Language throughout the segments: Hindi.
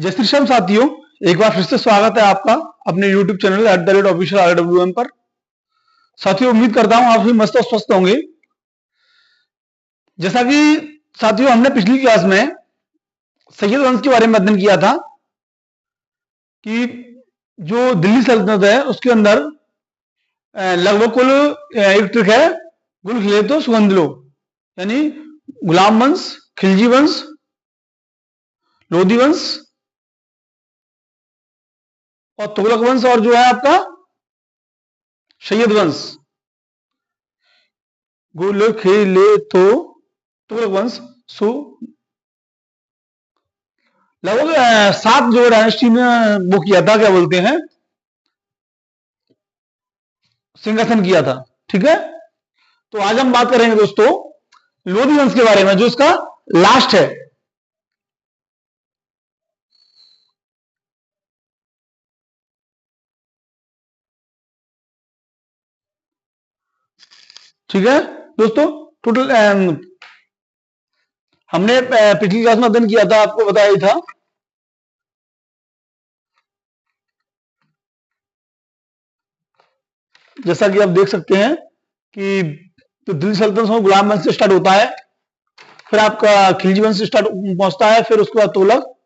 जय श्री श्याम साथियों, एक बार फिर से स्वागत है आपका अपने YouTube चैनल @official पर। साथियों, उम्मीद करता हूं आप भी मस्त और स्वस्थ होंगे। जैसा कि साथियों हमने पिछली क्लास में सैयद वंश के बारे में अध्ययन किया था कि जो दिल्ली सल्तनत है उसके अंदर लगभग कुल एक ट्रिक है, गुल खिले तो सुगंध लो, यानी गुलाम वंश, खिलजी वंश, लोधी वंश और तुगलक वंश और जो है आपका सैयद वंश। गुल खिले तो तुगलक वंश लगभग 7 जो डायनेस्टी ने वो किया था, क्या बोलते हैं, सिंहासन किया था। ठीक है, तो आज हम बात करेंगे दोस्तों लोधी वंश के बारे में, जो इसका लास्ट है। ठीक है दोस्तों, टोटल हमने पिछली क्लास में अध्ययन किया था, आपको बताया ही था। जैसा कि आप देख सकते हैं कि तो दिल्ली सल्तनत में गुलाम वंश से स्टार्ट होता है, फिर आपका खिलजी वंश स्टार्ट पहुंचता है, फिर उसके बाद तुगलक,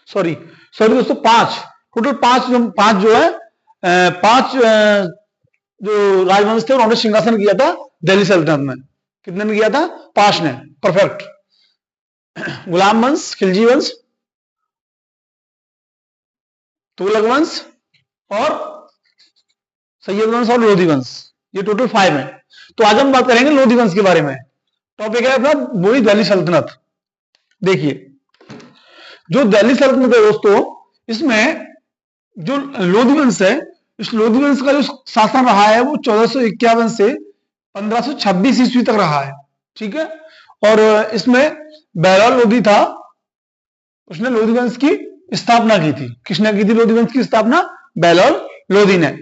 सॉरी दोस्तों, 5 टोटल 5 जो है 5 जो राजवंश थे उन्होंने सिंहासन किया था दिल्ली सल्तनत में। कितने ने किया था? 5 ने। परफेक्ट। गुलाम वंश, खिलजी वंश, तुगलक वंश और सैयद वंश और लोधी वंश, ये टोटल 5 है। तो आज हम बात करेंगे लोधी वंश के बारे में। टॉपिक है अपना वही दिल्ली सल्तनत। देखिए, जो दिल्ली सल्तनत है दोस्तों, इसमें जो लोधी वंश है, इस लोधी वंश का जो शासन रहा है वो 1451 से 1526 ईस्वी तक रहा है। ठीक है, और इसमें बहलोल लोधी था, उसने लोधी वंश की स्थापना की थी। किसने की थी लोधी वंश की स्थापना? बहलोल लोधी ने।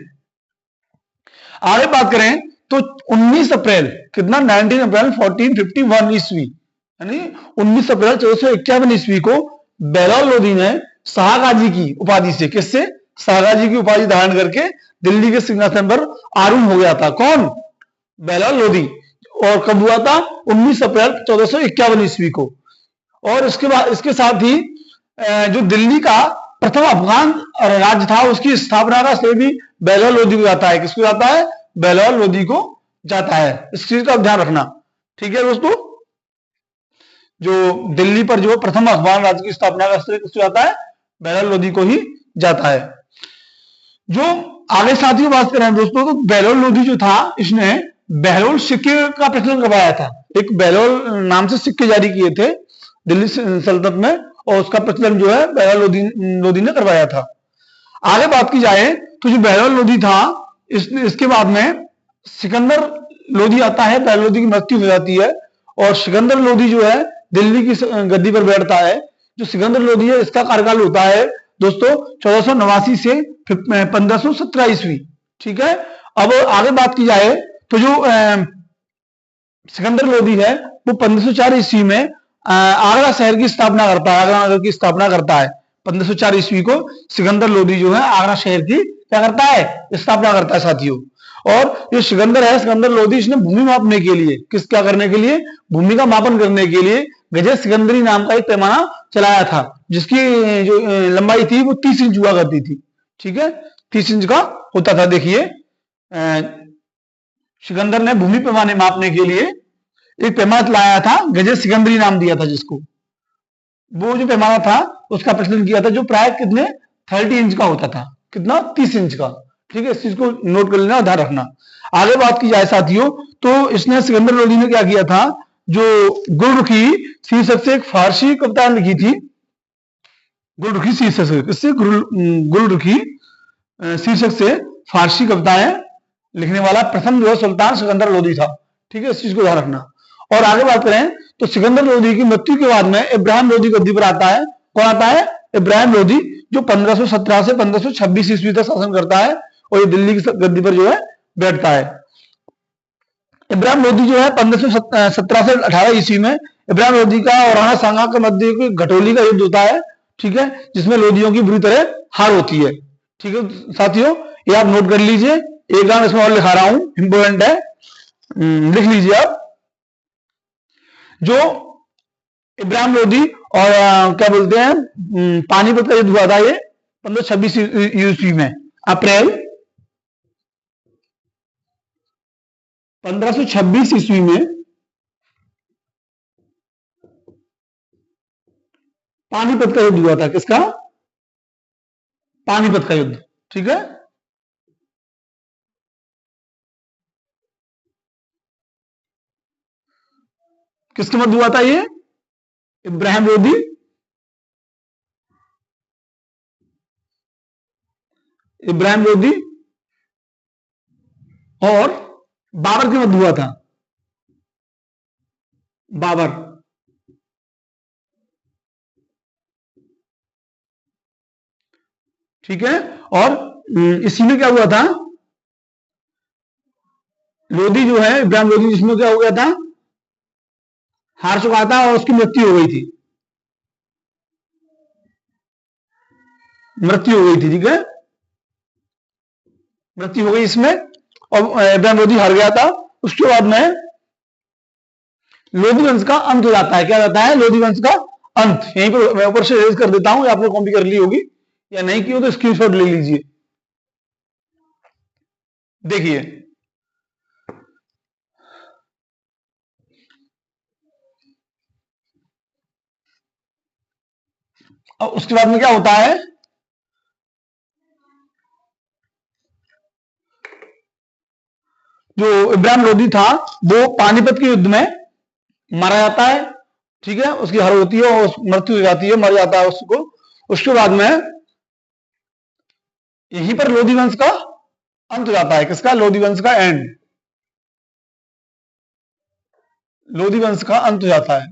आगे बात करें तो 19 अप्रैल कितना 19 अप्रैल 1451 ईस्वी, यानी 19 अप्रैल 1451 ईस्वी को बहलोल लोधी ने शाहगाजी की उपाधि से, किससे? शाहगाजी की उपाधि धारण करके दिल्ली के सिंहासन पर आरूढ़ हो गया था। कौन? बहलोल लोधी। और कब हुआ था? 19 अप्रैल 1451 ईस्वी को। और इसके बाद इसके साथ ही जो दिल्ली का प्रथम अफगान राज्य था, उसकी स्थापना का श्रेय भी बहलोल लोधी को जाता है। किसको जाता है? बहलोल लोधी को जाता है। इस चीज का ध्यान रखना। ठीक है दोस्तों, जो दिल्ली पर जो प्रथम अफगान राज्य की स्थापना का श्रेय किसको जाता है? बहलोल लोधी को ही जाता है। जो आगे साथियों बात करें दोस्तों, तो बहलोल लोधी जो था, इसने बहलोल सिक्के का प्रचलन करवाया था। एक बहलोल नाम से सिक्के जारी किए थे दिल्ली सल्तनत में, और उसका प्रचलन जो है बहलोल लोधी ने करवाया था। आगे बात की जाए तो जो बहलोल लोधी था, इसके बाद में सिकंदर लोधी आता है। बहलोल लोधी की मृत्यु हो जाती है और सिकंदर लोधी जो है दिल्ली की गद्दी पर बैठता है। जो सिकंदर लोधी है, इसका कार्यकाल होता है दोस्तों 1489 से 1517 ईस्वी। ठीक है, अब आगे बात की जाए तो जो सिकंदर लोधी है वो 1504 ईस्वी में आगरा शहर की स्थापना करता है, आगरा नगर की स्थापना करता है। 1504 ईस्वी को सिकंदर लोधी जो है आगरा शहर की क्या करता है? स्थापना करता है साथियों। और ये सिकंदर है, सिकंदर लोधी, इसने भूमि मापने के लिए, क्या करने के लिए? भूमि का मापन करने के लिए गजे सिकंदरी नाम का एक पैमाना चलाया था, जिसकी जो लंबाई थी वो 30 इंच हुआ करती थी। ठीक है, 30 इंच का होता था। देखिए, सिकंदर ने भूमि पैमाने मापने के लिए एक पैमाना चलाया था, गजे सिकंदरी नाम दिया था जिसको। वो जो पैमाना था उसका प्रचलन किया था, जो प्राय कितने 30 इंच का होता था। कितना? 30 इंच का। ठीक है, इस चीज को नोट कर लेना और ध्यान रखना। आगे बात की जाए साथियों, तो इसने सिकंदर लोधी ने क्या किया था? जो गुलरुखी शीर्षक से एक फारसी कविता लिखी थी। गुलरुखी शीर्षक से, किससे? गुलरुखी शीर्षक से फारसी कविताएं लिखने वाला प्रथम जो है सुल्तान सिकंदर लोधी था। ठीक है, इस चीज को ध्यान रखना। और आगे बात करें तो सिकंदर लोधी की मृत्यु के बाद में इब्राहिम लोधी गद्दी पर आता है। कौन आता है? इब्राहिम लोधी, जो 1517 से 1526 ईस्वी तक शासन करता है और ये दिल्ली की गद्दी पर जो है बैठता है। इब्राहिम लोदी जो है 1517 से 18 ईस्वी में इब्राहिम लोदी का और राणा सांगा के मध्य कोई घटोली का युद्ध होता है, ठीक है, जिसमें लोदियों की बुरी तरह हार होती है। ठीक है साथियों, ये आप नोट कर लीजिए, एक नाम इसमें और लिखा रहा हूं, इंपोर्टेंट है, लिख लीजिए आप। जो इब्राहिम लोदी और क्या बोलते हैं पानीपत का युद्ध हुआ था, ये 1526 ईस्वी में, अप्रैल 1526 ईस्वी में पानीपत का युद्ध हुआ था। किसका? पानीपत का युद्ध। ठीक है, किसके मध्य हुआ था ये? इब्राहिम लोदी और बाबर के मध्य हुआ था। बाबर, ठीक है, और इसी में क्या हुआ था, लोदी जो है इब्राहिम लोदी, जिसमें क्या हो गया था, हार चुका था और उसकी मृत्यु हो गई थी, मृत्यु हो गई थी। ठीक है, मृत्यु हो गई इसमें, और इब्राहिम लोदी हार गया था। उसके बाद में लोदी वंश का अंत हो जाता है। क्या जाता है? लोदी वंश का अंत। यहीं पर मैं ऊपर से रेज कर देता हूं, आपने कॉपी कर ली होगी, या नहीं की हो तो स्क्रीनशॉट ले लीजिए। देखिए, और उसके बाद में क्या होता है, जो इब्राहिम लोदी था वो पानीपत के युद्ध में मारा जाता है। ठीक है, उसकी हार होती है और मृत्यु हो जाती है, मर जाता है उसको। उसके बाद में यहीं पर लोदी वंश का अंत हो जाता है। किसका? लोदी वंश का एंड, लोदी वंश का अंत हो जाता है।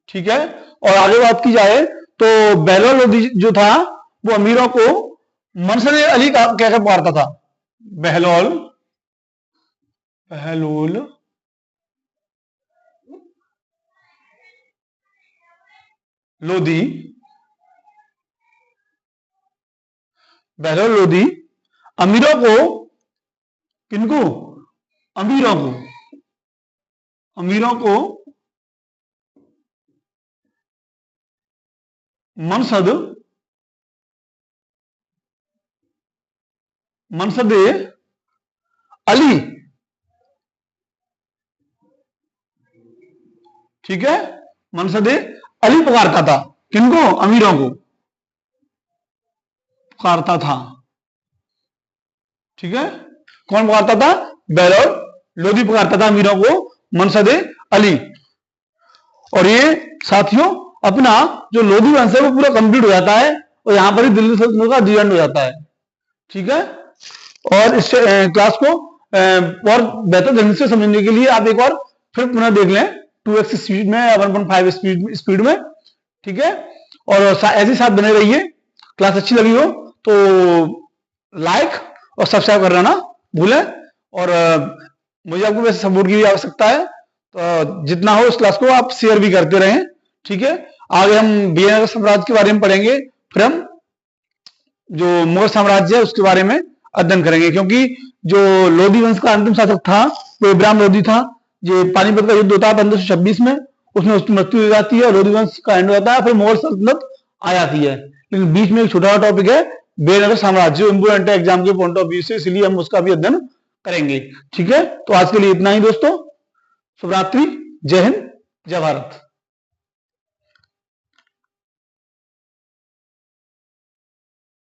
ठीक है, और आगे बात की जाए तो बहलोल लोदी जो था वो अमीरों को मनसद अली का कहकर पुकारता था। बहलोल लोदी, बहलोल लोदी अमीरों को, किनको? अमीरों को, मनसद अली, ठीक है, मनसद अली पुकारता था। किनको? अमीरों को पुकारता था। ठीक है, कौन पुकारता था? बहलोल लोदी पुकारता था अमीरों को, मनसद अली। और ये साथियों अपना जो लोदी वंश है वो पूरा कंप्लीट हो जाता है, और यहां पर ही दिल्ली सल्तनत का दी एंड हो जाता है। ठीक है, और इस क्लास को और बेहतर ढंग से समझने के लिए आप एक बार फिर पुनः देख लें 2x स्पीड में या 1.5 स्पीड में। ठीक है, और ऐसे साथ बने रहिए। क्लास अच्छी लगी हो तो लाइक और सब्सक्राइब करना ना भूलें, और मुझे आपको वैसे सपोर्ट की भी आवश्यकता है, तो जितना हो इस क्लास को आप शेयर भी करते रहें। ठीक है, आगे हम विजयनगर साम्राज्य के बारे में पढ़ेंगे, फिर हम जो मुगल साम्राज्य है उसके बारे में अध्ययन करेंगे, क्योंकि जो लोदी वंश का अंतिम शासक था वो इब्राहिम लोदी था। जो पानीपत का युद्ध होता है 1526 में, उसमें उसकी मृत्यु हो जाती है और लोदी वंश का एंड हो जाता है, फिर मुगल सल्तनत आ जाती है। लेकिन बीच में एक छोटा सा टॉपिक है विजयनगर साम्राज्य, इंपोर्टेंट है एग्जाम के पॉइंट ऑफ व्यू से, इसलिए हम उसका भी अध्ययन करेंगे। ठीक है, तो आज के लिए इतना ही दोस्तों। शुभ रात्रि, जय हिंद, जय भारत।